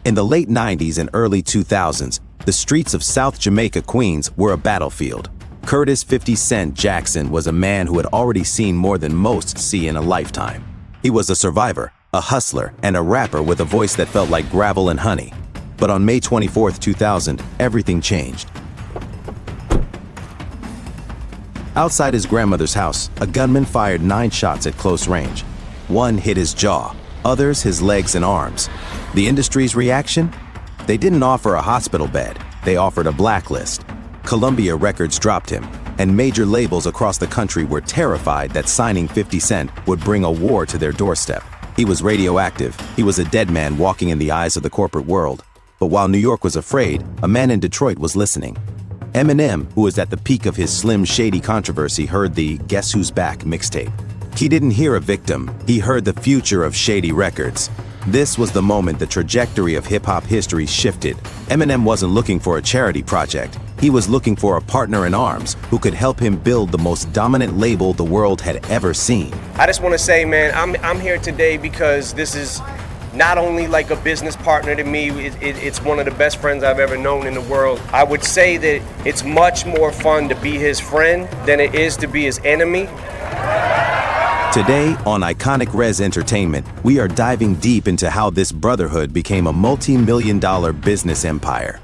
In the late 90s and early 2000s, the streets of South Jamaica, Queens were a battlefield. Curtis 50 Cent Jackson was a man who had already seen more than most see in a lifetime. He was a survivor, a hustler, and a rapper with a voice that felt like gravel and honey. But on May 24, 2000, everything changed. Outside his grandmother's house, a gunman fired 9 shots at close range. One hit his jaw, others his legs and arms. The industry's reaction? They didn't offer a hospital bed, they offered a blacklist. Columbia Records dropped him, and major labels across the country were terrified that signing 50 Cent would bring a war to their doorstep. He was radioactive, he was a dead man walking in the eyes of the corporate world. But while New York was afraid, a man in Detroit was listening. Eminem, who was at the peak of his Slim Shady controversy, heard the Guess Who's Back mixtape. He didn't hear a victim, he heard the future of Shady Records. This was the moment the trajectory of hip-hop history shifted. Eminem wasn't looking for a charity project. He was looking for a partner in arms who could help him build the most dominant label the world had ever seen. I just want to say, man, I'm here today because this is not only like a business partner to me, it's one of the best friends I've ever known in the world. I would say that it's much more fun to be his friend than it is to be his enemy. Today on IconicRes Entertainment, we are diving deep into how this brotherhood became a multi-million-dollar business empire.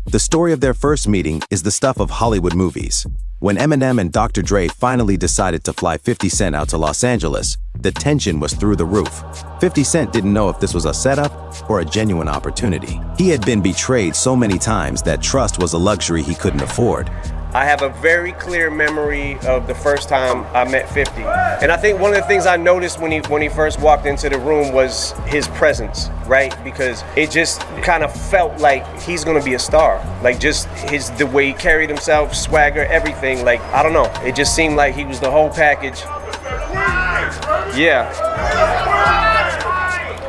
The story of their first meeting is the stuff of Hollywood movies. When Eminem and Dr. Dre finally decided to fly 50 Cent out to Los Angeles, the tension was through the roof. 50 Cent didn't know if this was a setup or a genuine opportunity. He had been betrayed so many times that trust was a luxury he couldn't afford. I have a very clear memory of the first time I met 50. And I think one of the things I noticed when he first walked into the room was his presence, right? Because it just kind of felt like he's gonna be a star. Like just the way he carried himself, swagger, everything. Like, I don't know, it just seemed like he was the whole package. Yeah.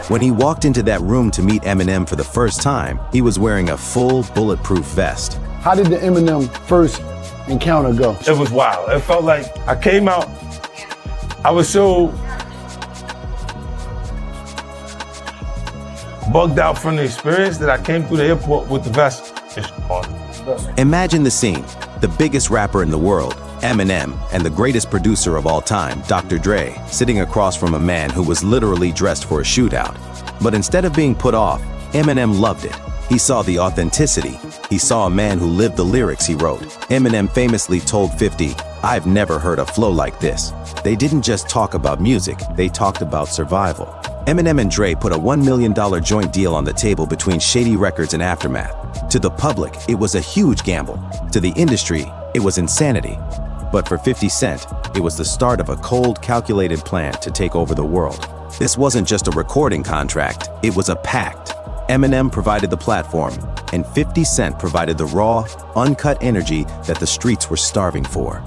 When he walked into that room to meet Eminem for the first time, he was wearing a full bulletproof vest. How did the Eminem first encounter go? It was wild. It felt like I came out, I was so bugged out from the experience that I came through the airport with the vest. Imagine the scene. The biggest rapper in the world, Eminem, and the greatest producer of all time, Dr. Dre, sitting across from a man who was literally dressed for a shootout. But instead of being put off, Eminem loved it. He saw the authenticity. He saw a man who lived the lyrics he wrote. Eminem famously told 50, "I've never heard a flow like this." They didn't just talk about music, they talked about survival. Eminem and Dre put a $1 million joint deal on the table between Shady Records and Aftermath. To the public, it was a huge gamble. To the industry, it was insanity. But for 50 Cent, it was the start of a cold, calculated plan to take over the world. This wasn't just a recording contract, it was a pact. Eminem provided the platform, and 50 Cent provided the raw, uncut energy that the streets were starving for.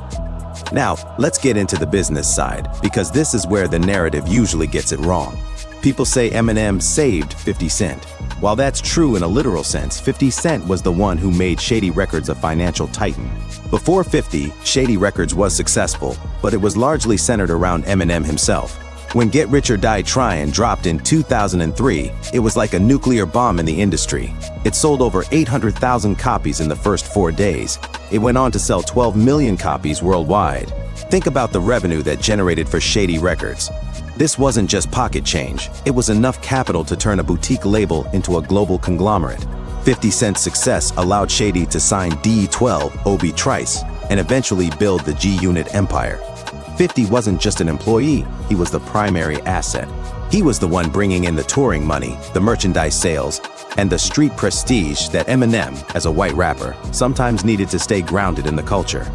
Now, let's get into the business side, because this is where the narrative usually gets it wrong. People say Eminem saved 50 Cent. While that's true in a literal sense, 50 Cent was the one who made Shady Records a financial titan. Before 50, Shady Records was successful, but it was largely centered around Eminem himself. When Get Rich or Die Tryin dropped in 2003, it was like a nuclear bomb in the industry. It sold over 800,000 copies in the first 4 days. It went on to sell 12 million copies worldwide. Think about the revenue that generated for Shady Records. This wasn't just pocket change, it was enough capital to turn a boutique label into a global conglomerate. 50 Cent's success allowed Shady to sign D12, Obi Trice, and eventually build the G-Unit empire. 50 wasn't just an employee, he was the primary asset. He was the one bringing in the touring money, the merchandise sales, and the street prestige that Eminem, as a white rapper, sometimes needed to stay grounded in the culture.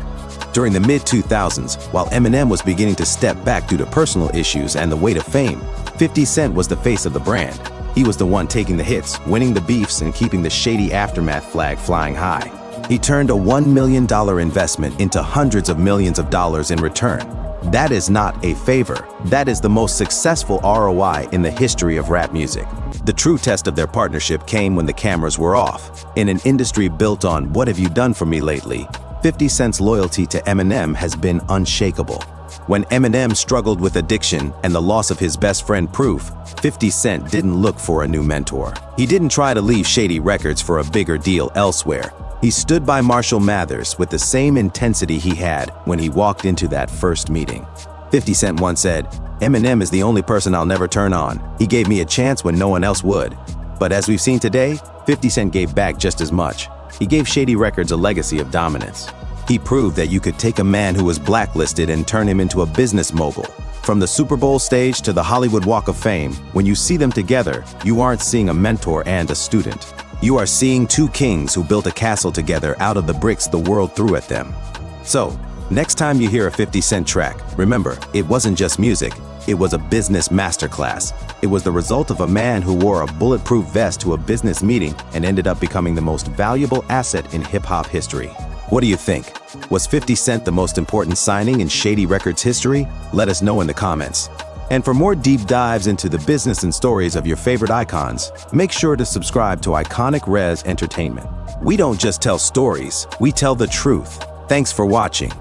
During the mid-2000s, while Eminem was beginning to step back due to personal issues and the weight of fame, 50 Cent was the face of the brand. He was the one taking the hits, winning the beefs, and keeping the Shady Aftermath flag flying high. He turned a $1 million investment into hundreds of millions of dollars in return. That is not a favor. That is the most successful ROI in the history of rap music. The true test of their partnership came when the cameras were off. In an industry built on "what have you done for me lately?" 50 Cent's loyalty to Eminem has been unshakable. When Eminem struggled with addiction and the loss of his best friend Proof, 50 Cent didn't look for a new mentor. He didn't try to leave Shady Records for a bigger deal elsewhere. He stood by Marshall Mathers with the same intensity he had when he walked into that first meeting. 50 Cent once said, "Eminem is the only person I'll never turn on. He gave me a chance when no one else would." But as we've seen today, 50 Cent gave back just as much. He gave Shady Records a legacy of dominance. He proved that you could take a man who was blacklisted and turn him into a business mogul. From the Super Bowl stage to the Hollywood Walk of Fame, when you see them together, you aren't seeing a mentor and a student. You are seeing two kings who built a castle together out of the bricks the world threw at them. So, next time you hear a 50 Cent track, remember, it wasn't just music, it was a business masterclass. It was the result of a man who wore a bulletproof vest to a business meeting and ended up becoming the most valuable asset in hip-hop history. What do you think? Was 50 Cent the most important signing in Shady Records history? Let us know in the comments. And for more deep dives into the business and stories of your favorite icons, make sure to subscribe to IconicRes Entertainment. We don't just tell stories, we tell the truth. Thanks for watching.